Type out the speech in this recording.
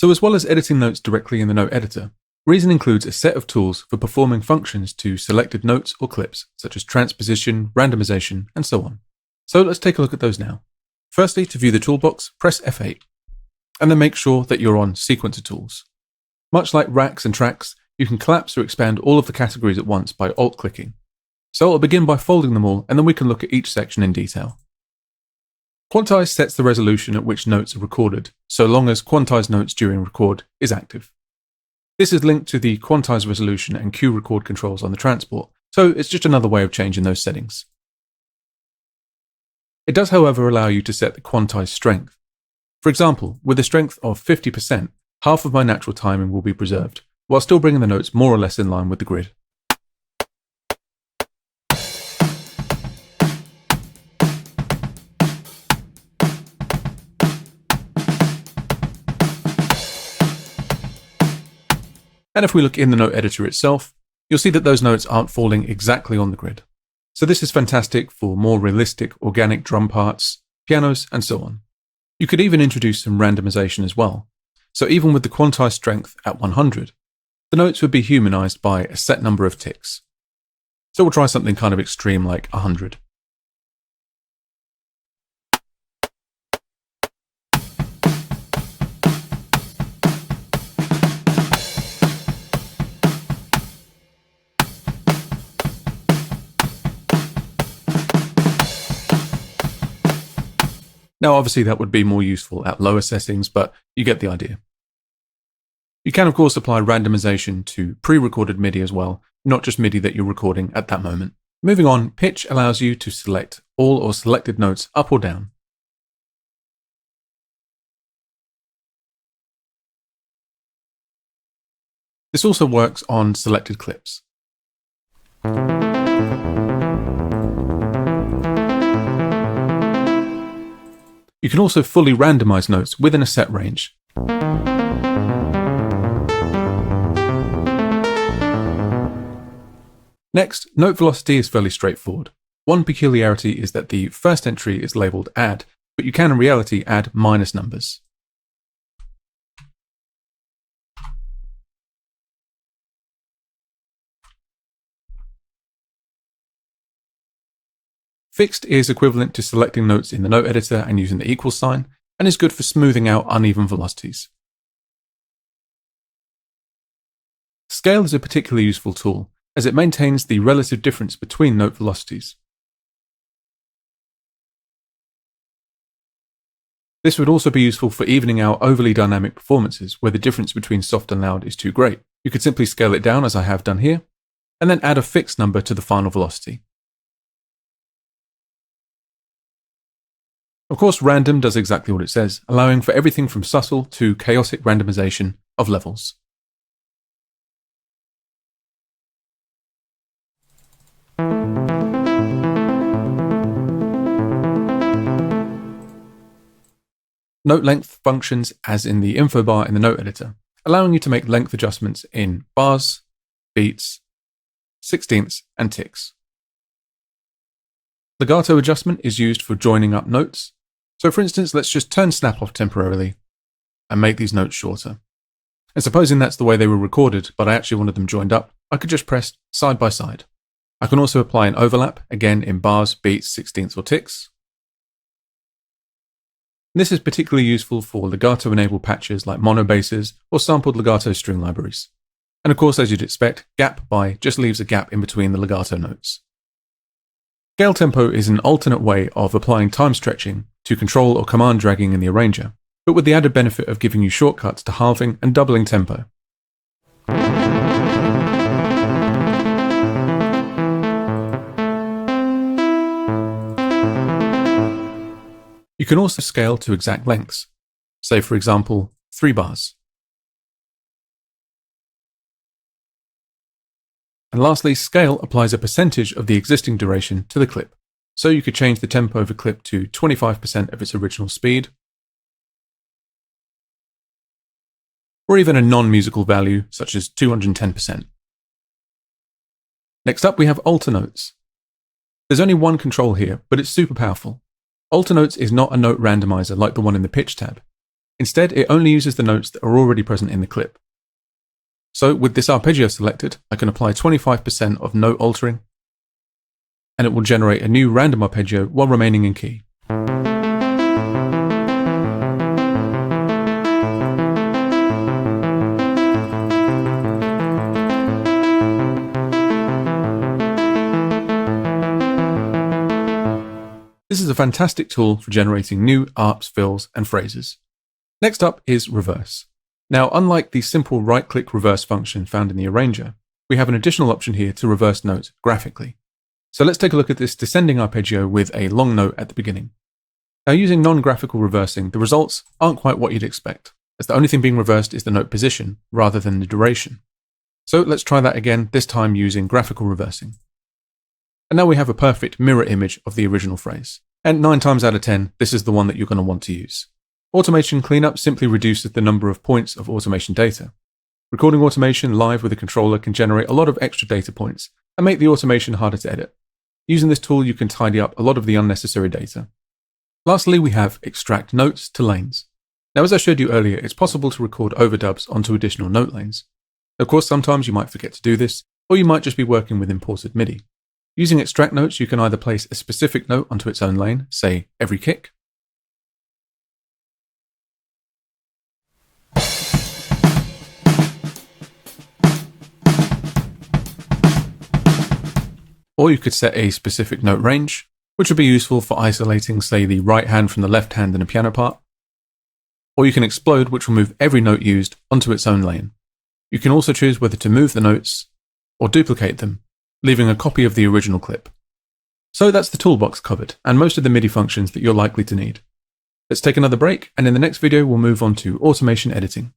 So as well as editing notes directly in the note editor, Reason includes a set of tools for performing functions to selected notes or clips, such as transposition, randomization, and so on. So let's take a look at those now. Firstly, to view the toolbox, press F8, and then make sure that you're on Sequencer Tools. Much like racks and tracks, you can collapse or expand all of the categories at once by Alt-clicking. So I'll begin by folding them all, and then we can look at each section in detail. Quantize sets the resolution at which notes are recorded, so long as Quantize Notes during record is active. This is linked to the Quantize resolution and Q record controls on the transport, so it's just another way of changing those settings. It does, however, allow you to set the Quantize strength. For example, with a strength of 50%, half of my natural timing will be preserved, while still bringing the notes more or less in line with the grid. And if we look in the note editor itself, you'll see that those notes aren't falling exactly on the grid. So this is fantastic for more realistic organic drum parts, pianos, and so on. You could even introduce some randomization as well. So even with the quantized strength at 100, the notes would be humanized by a set number of ticks. So we'll try something kind of extreme like 100. Now obviously that would be more useful at lower settings, but you get the idea. You can of course apply randomization to pre-recorded MIDI as well, not just MIDI that you're recording at that moment. Moving on, pitch allows you to select all or selected notes up or down. This also works on selected clips. You can also fully randomize notes within a set range. Next, note velocity is fairly straightforward. One peculiarity is that the first entry is labeled add, but you can in reality add minus numbers. Fixed is equivalent to selecting notes in the note editor and using the equal sign, and is good for smoothing out uneven velocities. Scale is a particularly useful tool, as it maintains the relative difference between note velocities. This would also be useful for evening out overly dynamic performances where the difference between soft and loud is too great. You could simply scale it down as I have done here, and then add a fixed number to the final velocity. Of course, random does exactly what it says, allowing for everything from subtle to chaotic randomization of levels. Note length functions as in the info bar in the note editor, allowing you to make length adjustments in bars, beats, sixteenths, and ticks. Legato adjustment is used for joining up notes. So for instance, let's just turn snap off temporarily and make these notes shorter. And supposing that's the way they were recorded, but I actually wanted them joined up, I could just press side by side. I can also apply an overlap, again in bars, beats, sixteenths, or ticks. This is particularly useful for legato-enabled patches like mono basses or sampled legato string libraries. And of course, as you'd expect, gap by just leaves a gap in between the legato notes. Scale tempo is an alternate way of applying time stretching to control or command dragging in the arranger, but with the added benefit of giving you shortcuts to halving and doubling tempo. You can also scale to exact lengths, say for example 3 bars. And lastly, scale applies a percentage of the existing duration to the clip. So you could change the tempo of a clip to 25% of its original speed, or even a non-musical value such as 210%. Next up we have alter notes. There's only one control here, but it's super powerful. Alter notes is not a note randomizer like the one in the pitch tab. Instead, it only uses the notes that are already present in the clip. So with this arpeggio selected, I can apply 25% of note altering, and it will generate a new random arpeggio while remaining in key. This is a fantastic tool for generating new arps, fills, and phrases. Next up is reverse. Now, unlike the simple right-click reverse function found in the arranger, we have an additional option here to reverse notes graphically. So let's take a look at this descending arpeggio with a long note at the beginning. Now, using non-graphical reversing, the results aren't quite what you'd expect, as the only thing being reversed is the note position rather than the duration. So let's try that again, this time using graphical reversing. And now we have a perfect mirror image of the original phrase. And 9 times out of 10, this is the one that you're going to want to use. Automation cleanup simply reduces the number of points of automation data. Recording automation live with a controller can generate a lot of extra data points and make the automation harder to edit. Using this tool, you can tidy up a lot of the unnecessary data. Lastly, we have extract notes to lanes. Now, as I showed you earlier, it's possible to record overdubs onto additional note lanes. Of course, sometimes you might forget to do this, or you might just be working with imported MIDI. Using extract notes, you can either place a specific note onto its own lane, say every kick, or you could set a specific note range, which would be useful for isolating, say, the right hand from the left hand in a piano part. Or you can explode, which will move every note used onto its own lane. You can also choose whether to move the notes or duplicate them, leaving a copy of the original clip. So that's the toolbox covered, and most of the MIDI functions that you're likely to need. Let's take another break, and in the next video we'll move on to automation editing.